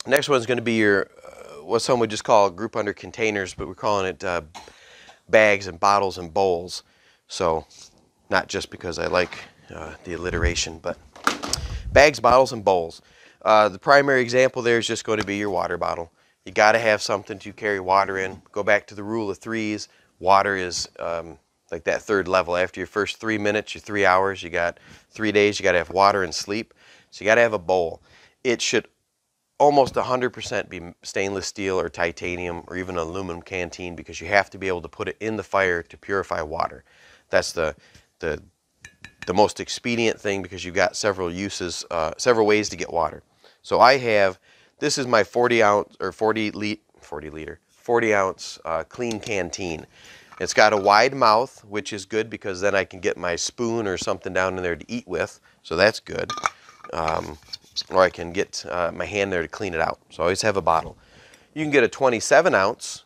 Next one is going to be your what some would just call group under containers, but we're calling it bags and bottles and bowls. So not just because I like the alliteration, but bags, bottles, and bowls. The primary example there is just going to be your water bottle. You got to have something to carry water in. Go back to the rule of threes. Water is like that third level. After your first 3 minutes, your 3 hours, you got 3 days, you got to have water and sleep. So you got to have a bowl. It should almost 100% be stainless steel or titanium or even aluminum canteen, because you have to be able to put it in the fire to purify water. That's the most expedient thing, because you've got several uses, several ways to get water. So this is my 40 ounce or 40 ounce clean canteen. It's got a wide mouth, which is good because then I can get my spoon or something down in there to eat with. So that's good. Or I can get my hand there to clean it out. So I always have a bottle. You can get a 27 ounce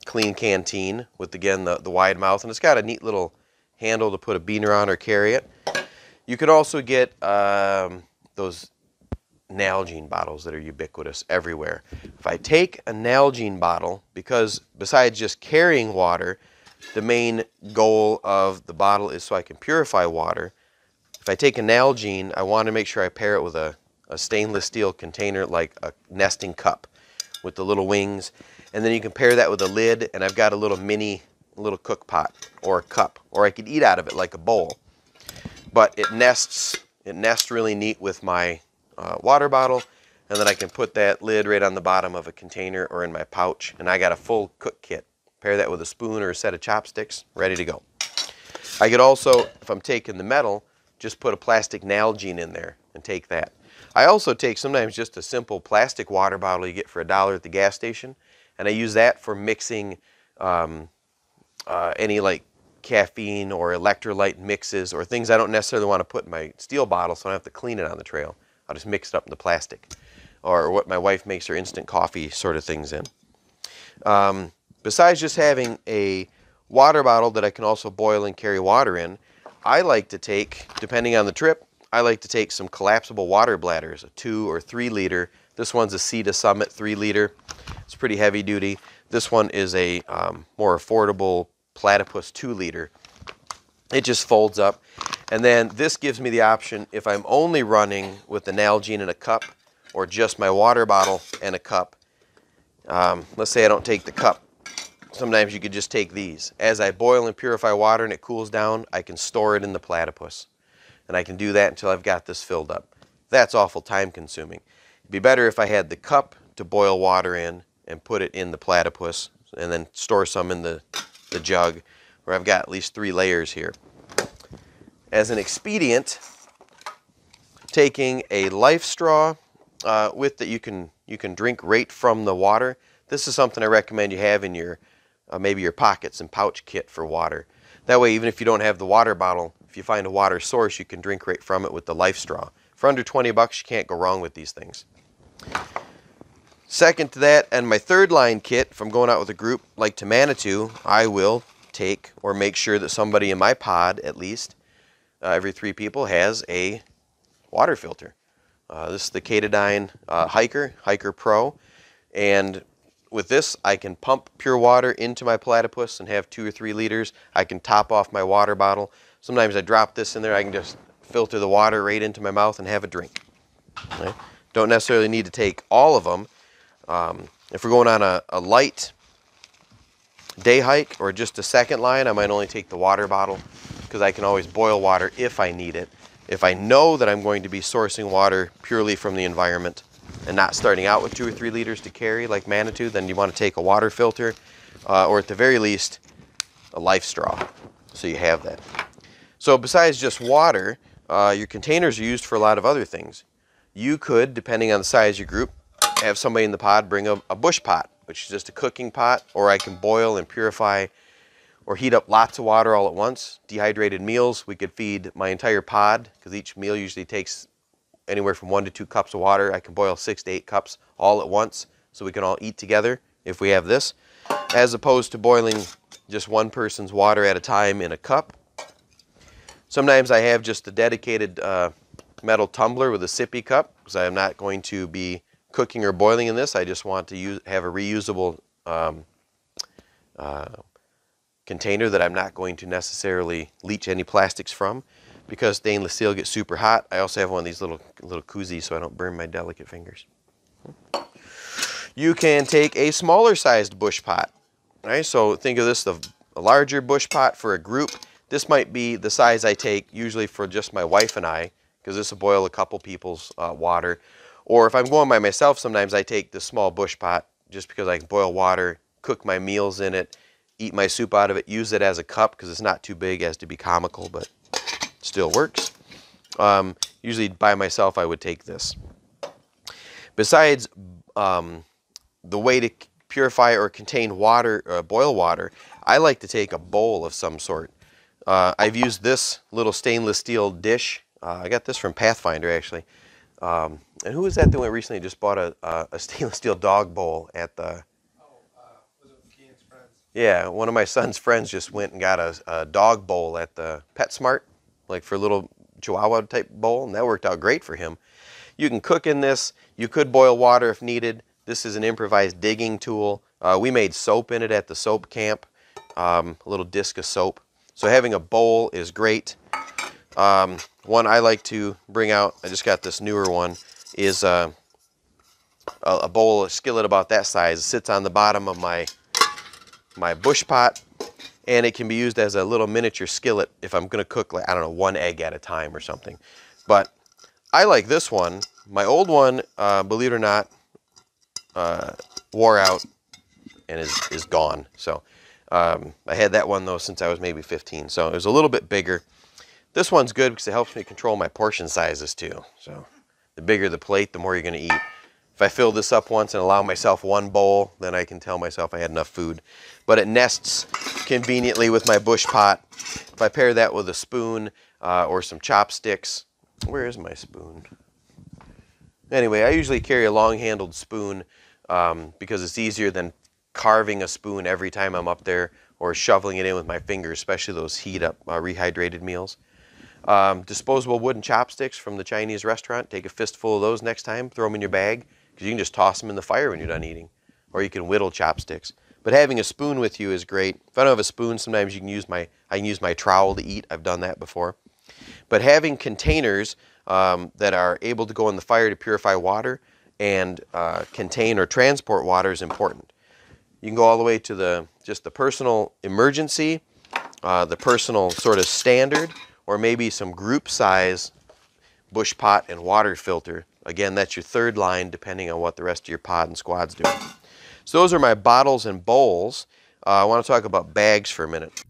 clean canteen with, again, the wide mouth, and it's got a neat little handle to put a beaner on or carry it. You could also get those Nalgene bottles that are ubiquitous everywhere. If I take a Nalgene bottle, because besides just carrying water, the main goal of the bottle is so I can purify water. If I take a Nalgene, I want to make sure I pair it with a stainless steel container, like a nesting cup with the little wings. And then you can pair that with a lid, and I've got a little cook pot or a cup, or I could eat out of it like a bowl. But it nests really neat with my water bottle, and then I can put that lid right on the bottom of a container or in my pouch, and I got a full cook kit. Pair that with a spoon or a set of chopsticks, ready to go. I could also, if I'm taking the metal, just put a plastic Nalgene in there and take that. I also take sometimes just a simple plastic water bottle you get for $1 at the gas station, and I use that for mixing any like caffeine or electrolyte mixes or things I don't necessarily want to put in my steel bottle, so I don't have to clean it on the trail. I'll just mix it up in the plastic, or what my wife makes her instant coffee sort of things in. Besides just having a water bottle that I can also boil and carry water in, I like to take, depending on the trip, I like to take some collapsible water bladders, a 2 or 3 liter. This one's a Sea to Summit 3 liter. It's pretty heavy duty. This one is a more affordable Platypus 2 liter. It just folds up. And then this gives me the option, if I'm only running with the Nalgene in a cup, or just my water bottle and a cup. Let's say I don't take the cup. Sometimes you could just take these. As I boil and purify water and it cools down, I can store it in the Platypus. And I can do that until I've got this filled up. That's awful time consuming. It'd be better if I had the cup to boil water in and put it in the Platypus, and then store some in the jug, where I've got at least 3 layers here. As an expedient, taking a life straw with that you can drink right from the water. This is something I recommend you have in your maybe your pockets and pouch kit for water. That way, even if you don't have the water bottle, if you find a water source, you can drink right from it with the life straw. For under 20 bucks, you can't go wrong with these things. Second to that, and my third line kit, if I'm going out with a group like to Manitou, I will take or make sure that somebody in my pod, at least, every 3 people, has a water filter. This is the Katadyn Hiker Pro, and with this I can pump pure water into my Platypus and have 2 or 3 liters. I can top off my water bottle. Sometimes I drop this in there, I can just filter the water right into my mouth and have a drink. Okay? Don't necessarily need to take all of them. If we're going on a light day hike or just a second line, I might only take the water bottle, because I can always boil water if I need it. If I know that I'm going to be sourcing water purely from the environment and not starting out with 2 or 3 liters to carry like Manitou, then you want to take a water filter, or at the very least a life straw, so you have that. So besides just water, your containers are used for a lot of other things. You could, depending on the size of your group, have somebody in the pod bring a bush pot, which is just a cooking pot, or I can boil and purify or heat up lots of water all at once. Dehydrated meals, we could feed my entire pod, because each meal usually takes anywhere from 1 to 2 cups of water. I can boil 6 to 8 cups all at once, so we can all eat together if we have this, as opposed to boiling just one person's water at a time in a cup. Sometimes I have just a dedicated metal tumbler with a sippy cup, because I am not going to be cooking or boiling in this, I just want to have a reusable container that I'm not going to necessarily leach any plastics from, because stainless steel gets super hot. I also have one of these little koozies so I don't burn my delicate fingers. You can take a smaller sized bush pot. All right, so think of this, a larger bush pot for a group. This might be the size I take usually for just my wife and I, because this will boil a couple people's water. Or if I'm going by myself, sometimes I take the small bush pot just because I can boil water, cook my meals in it, eat my soup out of it, use it as a cup because it's not too big as to be comical, but still works. Usually by myself I would take this. Besides the way to purify or contain water, boil water, I like to take a bowl of some sort. I've used this little stainless steel dish. I got this from Pathfinder actually. And who was that went recently just bought a stainless steel dog bowl at the... Was it Phoenix Friends? Yeah, one of my son's friends just went and got a dog bowl at the PetSmart, like for a little Chihuahua type bowl, and that worked out great for him. You can cook in this. You could boil water if needed. This is an improvised digging tool. We made soap in it at the soap camp, a little disc of soap. So having a bowl is great. One I like to bring out, I just got this newer one, is a bowl, a skillet about that size. It sits on the bottom of my bush pot, and it can be used as a little miniature skillet if I'm going to cook, like, I don't know, 1 egg at a time or something. But I like this one. My old one, believe it or not, wore out and is gone. So I had that one though since I was maybe 15, so it was a little bit bigger. This one's good because it helps me control my portion sizes too. So the bigger the plate, the more you're going to eat. If I fill this up once and allow myself 1 bowl, then I can tell myself I had enough food. But it nests conveniently with my bush pot. If I pair that with a spoon or some chopsticks, where is my spoon? Anyway, I usually carry a long-handled spoon because it's easier than carving a spoon every time I'm up there or shoveling it in with my fingers, especially those heat-up, rehydrated meals. Disposable wooden chopsticks from the Chinese restaurant. Take a fistful of those next time. Throw them in your bag because you can just toss them in the fire when you're done eating. Or you can whittle chopsticks. But having a spoon with you is great. If I don't have a spoon, sometimes you can use I can use my trowel to eat. I've done that before. But having containers that are able to go in the fire to purify water and contain or transport water is important. You can go all the way to just the personal emergency, the personal sort of standard, or maybe some group size bush pot and water filter. Again, that's your third line depending on what the rest of your pod and squad's doing. So those are my bottles and bowls. I want to talk about bags for a minute.